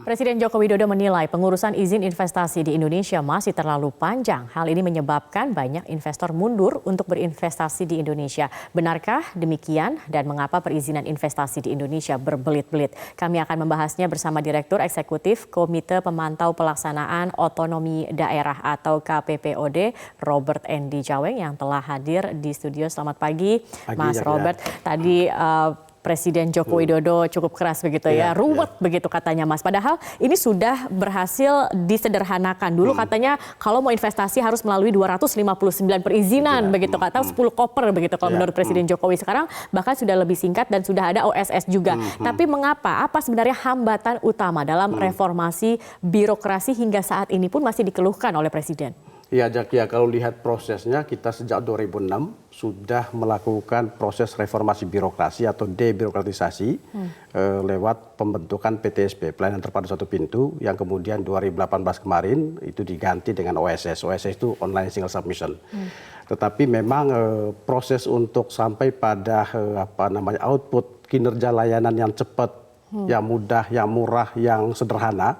Presiden Joko Widodo menilai pengurusan izin investasi di Indonesia masih terlalu panjang. Hal ini menyebabkan banyak investor mundur untuk berinvestasi di Indonesia. Benarkah demikian dan mengapa perizinan investasi di Indonesia berbelit-belit? Kami akan membahasnya bersama Direktur Eksekutif Komite Pemantau Pelaksanaan Otonomi Daerah atau KPPOD, Robert Endi Jaweng yang telah hadir di studio. Selamat pagi, Mas Robert. Tadi Presiden Joko Widodo cukup keras begitu ya, ruwet begitu katanya Mas. Padahal ini sudah berhasil disederhanakan. Dulu katanya kalau mau investasi harus melalui 259 perizinan begitu kata 10 koper begitu kalau menurut Presiden Jokowi. Sekarang bahkan sudah lebih singkat dan sudah ada OSS juga. Tapi mengapa? Apa sebenarnya hambatan utama dalam reformasi birokrasi hingga saat ini pun masih dikeluhkan oleh Presiden? Ya, Jakia, kalau lihat prosesnya, kita sejak 2006 sudah melakukan proses reformasi birokrasi atau debirokratisasi lewat pembentukan PTSP, Pelayanan Terpadu Satu Pintu, yang kemudian 2018 kemarin itu diganti dengan OSS. OSS itu Online Single Submission. Tetapi memang proses untuk sampai pada output kinerja layanan yang cepat, yang mudah, yang murah, yang sederhana,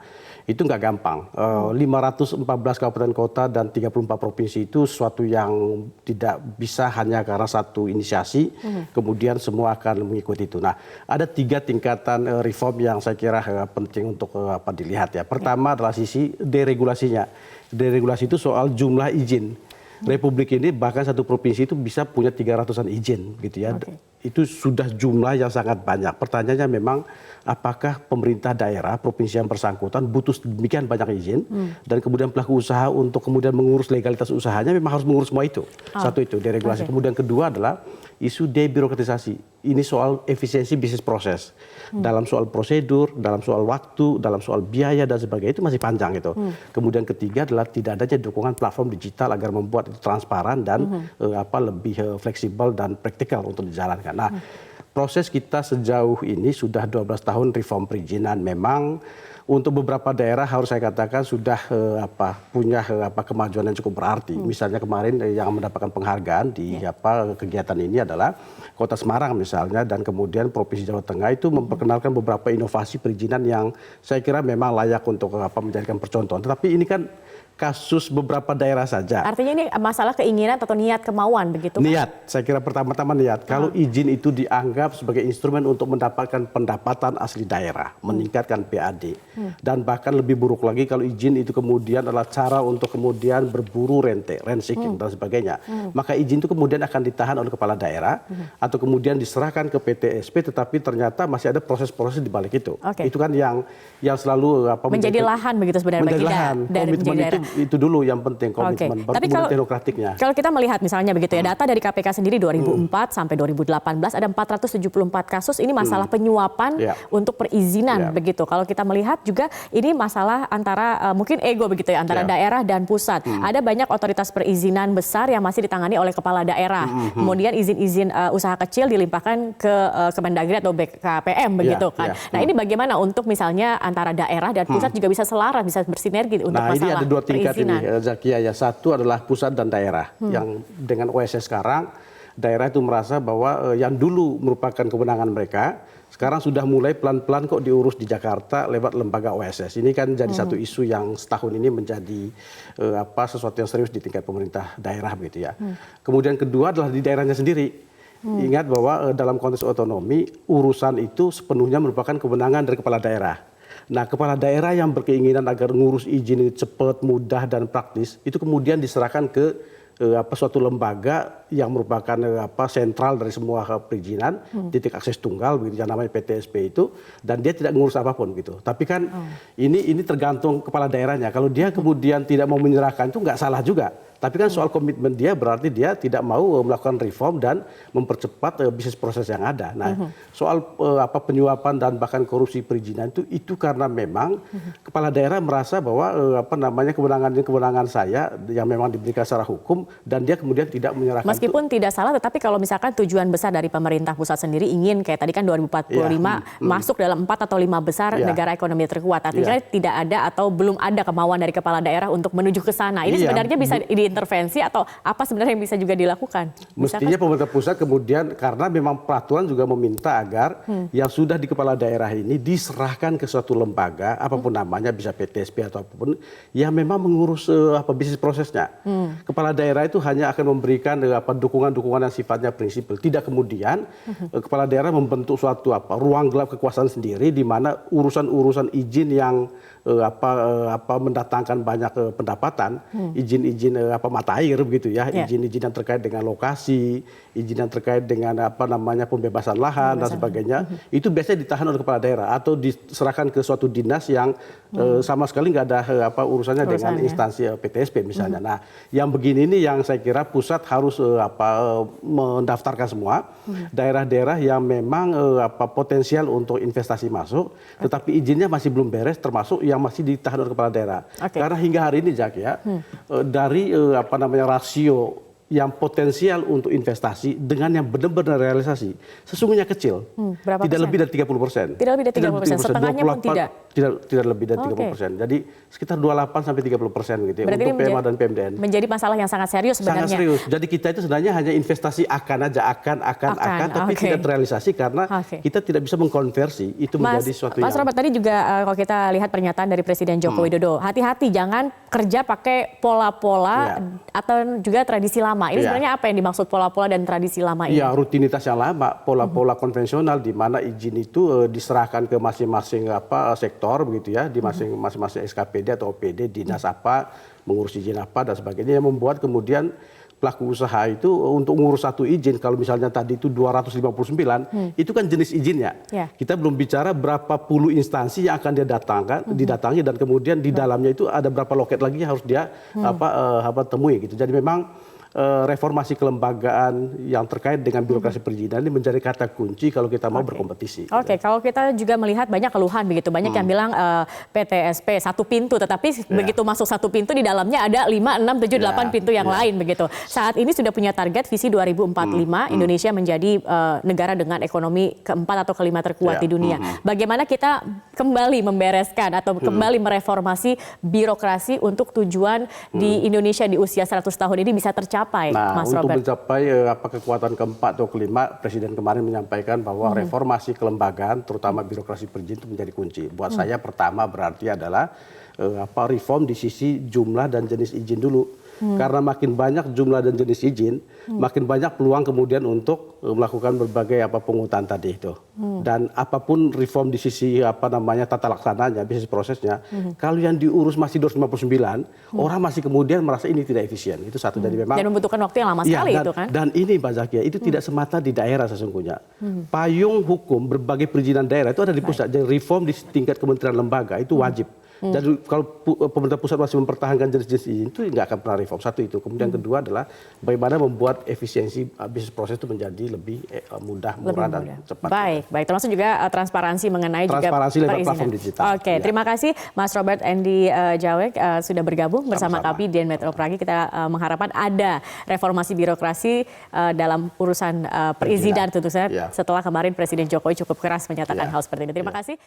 itu nggak gampang. 514 kabupaten kota dan 34 provinsi itu sesuatu yang tidak bisa hanya karena satu inisiasi, kemudian semua akan mengikuti itu. Nah, ada 3 tingkatan reform yang saya kira penting untuk dilihat ya. Pertama adalah sisi deregulasinya. Deregulasi itu soal jumlah izin. Republik ini bahkan satu provinsi itu bisa punya 300-an izin gitu ya. Itu sudah jumlah yang sangat banyak. Pertanyaannya memang apakah pemerintah daerah, provinsi yang bersangkutan butuh demikian banyak izin dan kemudian pelaku usaha untuk kemudian mengurus legalitas usahanya memang harus mengurus semua itu. Satu itu deregulasi. Kemudian kedua adalah isu debirokratisasi. Ini soal efisiensi bisnis proses. Dalam soal prosedur, dalam soal waktu, dalam soal biaya dan sebagainya itu masih panjang itu. Kemudian ketiga adalah tidak adanya dukungan platform digital agar membuat itu transparan dan lebih fleksibel dan praktikal untuk dijalankan. Nah, proses kita sejauh ini sudah 12 tahun reform perizinan. Memang untuk beberapa daerah harus saya katakan sudah punya kemajuan yang cukup berarti. Misalnya kemarin yang mendapatkan penghargaan di kegiatan ini adalah Kota Semarang misalnya, dan kemudian Provinsi Jawa Tengah itu memperkenalkan beberapa inovasi perizinan yang saya kira memang layak untuk menjadikan percontohan. Tetapi ini kan kasus beberapa daerah saja. Artinya ini masalah keinginan atau niat kemauan begitu kan? Niat, saya kira pertama-tama niat. Kalau izin itu dianggap sebagai instrumen untuk mendapatkan pendapatan asli daerah, meningkatkan PAD. Dan bahkan lebih buruk lagi kalau izin itu kemudian adalah cara untuk kemudian berburu rent seeking dan sebagainya. Maka izin itu kemudian akan ditahan oleh kepala daerah atau kemudian diserahkan ke PTSP, tetapi ternyata masih ada proses-proses di balik itu. Itu kan yang selalu menjadi lahan begitu sebenarnya bagi daerah. Itu dulu yang penting, komitmen, baru kemudian teknokratiknya. Kalau kita melihat misalnya begitu ya, data dari KPK sendiri 2004 sampai 2018 ada 474 kasus ini masalah penyuapan untuk perizinan begitu. Kalau kita melihat juga ini masalah antara mungkin ego begitu ya, antara daerah dan pusat. Ada banyak otoritas perizinan besar yang masih ditangani oleh kepala daerah. Kemudian izin-izin usaha kecil dilimpahkan ke Kemendagri atau BKPM begitu kan. Nah, ini bagaimana untuk misalnya antara daerah dan pusat juga bisa selaras, bisa bersinergi untuk masalah ini ada 2 tingkat perizinan. ini, Zakia ya. Satu adalah pusat dan daerah. Yang dengan OSS sekarang, daerah itu merasa bahwa yang dulu merupakan kewenangan mereka, sekarang sudah mulai pelan-pelan kok diurus di Jakarta lewat lembaga OSS. Ini kan jadi satu isu yang setahun ini menjadi sesuatu yang serius di tingkat pemerintah daerah begitu ya. Kemudian kedua adalah di daerahnya sendiri. Ingat bahwa dalam konteks otonomi, urusan itu sepenuhnya merupakan kewenangan dari kepala daerah. Nah, kepala daerah yang berkeinginan agar ngurus izin ini cepat, mudah, dan praktis, itu kemudian diserahkan ke suatu lembaga yang merupakan sentral dari semua perizinan, titik akses tunggal, begitu yang namanya PTSP itu, dan dia tidak ngurus apapun gitu. Tapi kan ini tergantung kepala daerahnya. Kalau dia kemudian tidak mau menyerahkan itu nggak salah juga. Tapi kan soal komitmen dia berarti dia tidak mau melakukan reform dan mempercepat bisnis proses yang ada. Nah, soal penyuapan dan bahkan korupsi perizinan itu karena memang kepala daerah merasa bahwa kewenangan saya yang memang diberikan secara hukum dan dia kemudian tidak menyerahkan. Meskipun tidak salah, tetapi kalau misalkan tujuan besar dari pemerintah pusat sendiri ingin kayak tadi kan 2045 masuk dalam 4 atau 5 besar negara ekonomi terkuat, artinya tidak ada atau belum ada kemauan dari kepala daerah untuk menuju ke sana. Ini sebenarnya bisa diintervensi atau apa sebenarnya yang bisa juga dilakukan? Mestinya pemerintah pusat kemudian karena memang peraturan juga meminta agar yang sudah di kepala daerah ini diserahkan ke suatu lembaga apapun namanya, bisa PTSP atau apapun yang memang mengurus bisnis prosesnya. Kepala daerah itu hanya akan memberikan dukungan-dukungan yang sifatnya prinsipil. Tidak kemudian kepala daerah membentuk suatu ruang gelap kekuasaan sendiri di mana urusan-urusan izin yang mendatangkan banyak pendapatan, izin-izin mata air begitu ya, izin-izin yang terkait dengan lokasi, izin yang terkait dengan pembebasan lahan dan sebagainya, itu biasanya ditahan oleh kepala daerah atau diserahkan ke suatu dinas yang sama sekali nggak ada urusannya dengan instansi PTSP misalnya. Nah, yang begini ini yang saya kira pusat harus mendaftarkan semua daerah-daerah yang memang potensial untuk investasi masuk, tetapi izinnya masih belum beres, termasuk yang masih ditahan oleh kepala daerah. Karena hingga hari ini Jack ya, dari rasio yang potensial untuk investasi dengan yang benar-benar realisasi sesungguhnya kecil. Berapa tidak persen? lebih dari 30%. Tidak lebih dari 30%, setengahnya pun tidak? Tidak lebih dari 30%. Jadi sekitar 28-30% gitu ya, berarti untuk PMA dan PMDN. Menjadi masalah yang sangat serius sebenarnya. Sangat serius. Jadi kita itu sebenarnya hanya investasi akan, tapi tidak terrealisasi karena kita tidak bisa mengkonversi itu menjadi suatu Mas Robert, tadi juga kalau kita lihat pernyataan dari Presiden Joko Widodo, hati-hati jangan kerja pakai pola-pola atau juga tradisi lama. Ini sebenarnya apa yang dimaksud pola-pola dan tradisi lama ini? Ya, rutinitas yang lama, pola-pola konvensional di mana izin itu diserahkan ke masing-masing sektor begitu ya, di masing-masing SKPD atau OPD, dinas apa, mengurus izin apa dan sebagainya, yang membuat kemudian pelaku usaha itu untuk mengurus satu izin, kalau misalnya tadi itu 259, itu kan jenis izinnya. Kita belum bicara berapa puluh instansi yang akan dia didatangi dan kemudian di dalamnya itu ada berapa loket lagi yang harus dia temui gitu. Jadi memang reformasi kelembagaan yang terkait dengan birokrasi perizinan ini menjadi kata kunci kalau kita mau berkompetisi. Kalau kita juga melihat banyak keluhan begitu, banyak yang bilang PTSP satu pintu, tetapi begitu masuk satu pintu di dalamnya ada 5, 6, 7, 8 pintu yang lain begitu. Saat ini sudah punya target visi 2045 Indonesia menjadi negara dengan ekonomi keempat atau kelima terkuat di dunia. Bagaimana kita kembali membereskan atau kembali mereformasi birokrasi untuk tujuan di Indonesia di usia 100 tahun ini bisa tercapai? Mas untuk Robert, mencapai kekuatan keempat atau kelima, Presiden kemarin menyampaikan bahwa reformasi kelembagaan, terutama birokrasi perizinan itu menjadi kunci. Buat saya pertama berarti adalah reform di sisi jumlah dan jenis izin dulu. Karena makin banyak jumlah dan jenis izin, makin banyak peluang kemudian untuk melakukan berbagai pengutan tadi itu. Dan apapun reform di sisi tata laksananya, bisnis prosesnya, kalau yang diurus masih 259, orang masih kemudian merasa ini tidak efisien. Itu satu. Jadi memang dan membutuhkan waktu yang lama sekali itu kan. Dan ini Pak Zakia, itu tidak semata di daerah sesungguhnya. Payung hukum berbagai perizinan daerah itu ada di pusat. Jadi reform di tingkat kementerian lembaga itu wajib. Jadi kalau pemerintah pusat masih mempertahankan jenis-jenis izin itu nggak akan pernah reform. Satu itu. Kemudian kedua adalah bagaimana membuat efisiensi bisnis proses itu menjadi lebih mudah, murah dan cepat. Baik. Termasuk juga transparansi mengenai transparansi juga lewat platform digital. Terima kasih Mas Robert Endi Jawek sudah bergabung bersama kami di Metro Pragi. Kita mengharapkan ada reformasi birokrasi dalam urusan perizinan tentu saja. Setelah kemarin Presiden Jokowi cukup keras menyatakan hal seperti ini. Terima kasih.